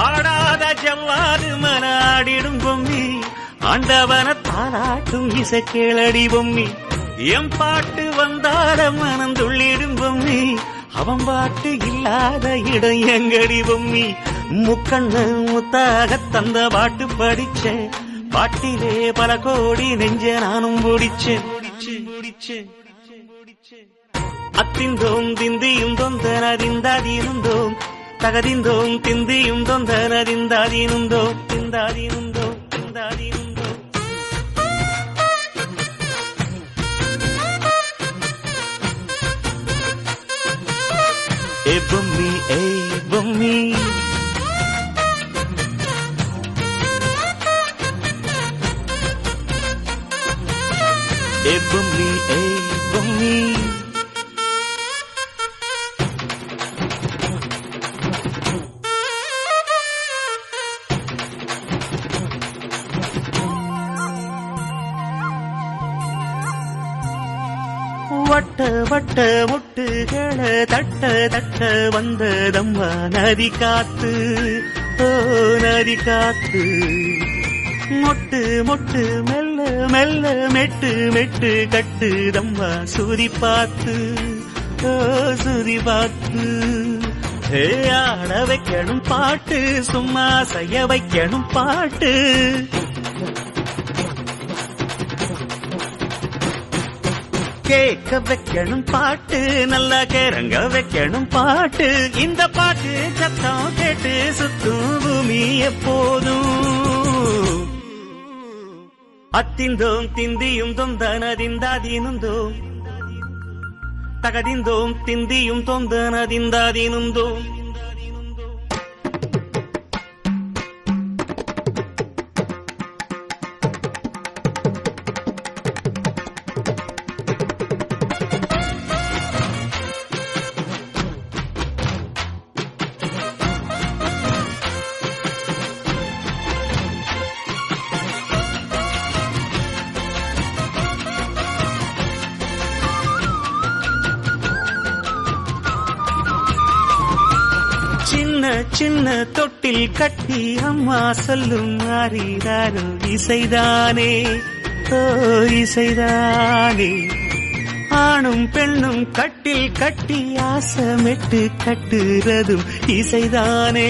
ஆடாத ஜவ்வாது மனாடிடும் பொம்மி ஆண்டவன தாளாட்டும் இசை கேளடி பொம்மி எம் பாட்டு வந்தால மனந்துள்ளிடும் பொம்மி அவன் பாட்டு இல்லாத இடம் எங்கடி பொம்மி முக்கண்ணு முத்தாக தந்த பாட்டு படிச்சேன் பாட்டிலே பல கோடி நெஞ்ச நானும் முடிச்சேன் அத்திந்தோம் திந்தியும் தொந்தனதிந்தாதீனுந்தோம் தகதிந்தோம் திந்தியும் தொந்தனதிந்தாதீனுந்தோம் திந்தாதீனுந்தோம் திந்தாதீனுந்தோம் ஏ பொம்மி ஏ பொம்மி ஏ பொம்மி ஏ பொம்மி வட்ட வட்ட முட்டுகளை தட்ட தட்ட வந்ததம்மா நதி காத்து ஓ நதி காத்து மொட்டு மொட்டு மெல்ல மெல்ல மெட்டு மெட்டு கட்டுதம்மா சுதி பார்த்து ஓ சுதி பார்த்து ஆட வைக்கணும் பாட்டு சும்மா செய்ய வைக்கணும் பாட்டு கேட்க வைக்கணும் பாட்டு நல்லா கேரங்க வைக்கணும் பாட்டு இந்த பாட்டு சத்தம் கேட்டு சுத்தும் பூமி எப்போதும் அத்திந்தோம் திந்தியும் தொந்தனதிந்தாதீனுந்தோம் தகதிந்தோம் திந்தியும் தொந்தனதிந்தாதீனுந்தோம் சின்ன சின்ன தொட்டில் கட்டி அம்மா சொல்லும் மாறிதாரோ இசைதானே ஓ இசைதானே ஆணும் பெண்ணும் கட்டில் கட்டி ஆசமிட்டு கட்டுறதும் இசைதானே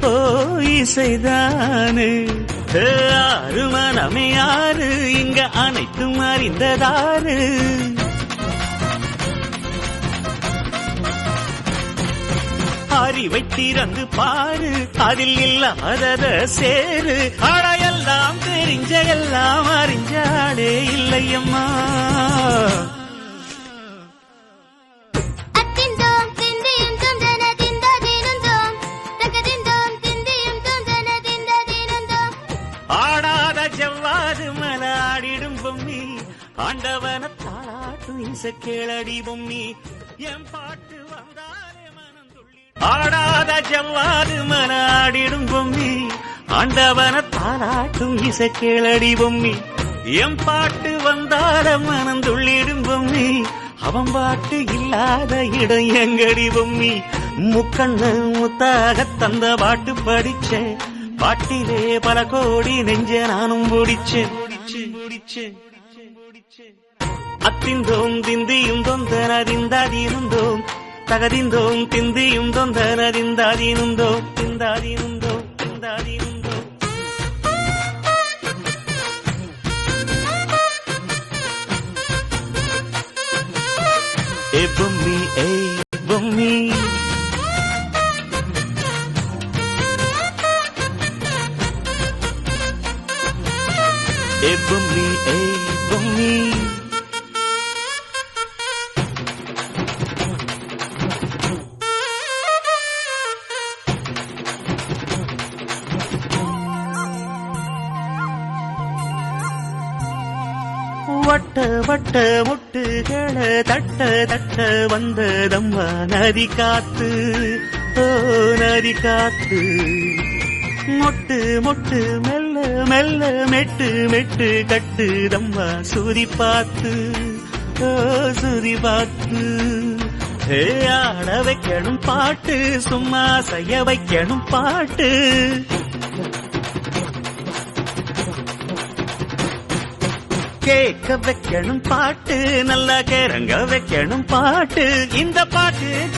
ஓ இசைதானே ஆறு மனமே ஆறு இங்க அனைத்தும் அறிந்ததாரு அறிவை திறந்து பாரு அதில் இல்லாதத சேரு ஆடையெல்லாம் தெரிஞ்ச எல்லாம் அறிஞ்சாடே இல்லையம்மா ஆடாத ஜவ்வாது மலாடிடும் பொம்மி ஆண்டவன தாளாட்டும் இசை கேளடி பொம்மி என் பாட்டு வந்தாலே ஆடாத ஜவ்வாது மனாடிடும் பொம்மி ஆண்டவன தாளாட்டும் இசை கேளடி பொம்மி எம் பாட்டு வந்தால மனந்துள்ளிடும் பொம்மி அவன் பாட்டு இல்லாத இடம் எங்கடி பொம்மி முக்கண்ணு முத்தாக தந்த பாட்டு படிச்சேன் பாட்டிலே பல கோடி நெஞ்ச நானும் முடிச்சேன் அத்திந்தோம் திந்தியும் தொந்தனதிந்தாதீனுந்தோம் தகதிந்தோம் திந்தியும் தொந்தனதிந்தாதீனுந்தோம் திந்தாதீனுந்தோம் திந்தாதீனுந்தோம் ஏ பொம்மி ஏ பொம்மி ஏ பொம்மி ஏ பொம்மி வட்ட வட்ட முட்டுகளை தட்ட தட்ட வந்ததம்மா நதி காத்து ஓ நதி காத்து மொட்டு மொட்டு மெல்ல மெல்ல மெட்டு மெட்டு கட்டுதம்மா சுதி பார்த்து ஓ சுதி பார்த்து ஆட வைக்கணும் பாட்டு, சும்மா செய்ய வைக்கணும் பாட்டு. கேட்க வைக்கணும் பாட்டு, நல்லா கேரங்க வைக்கணும் பாட்டு. இந்த பாட்டு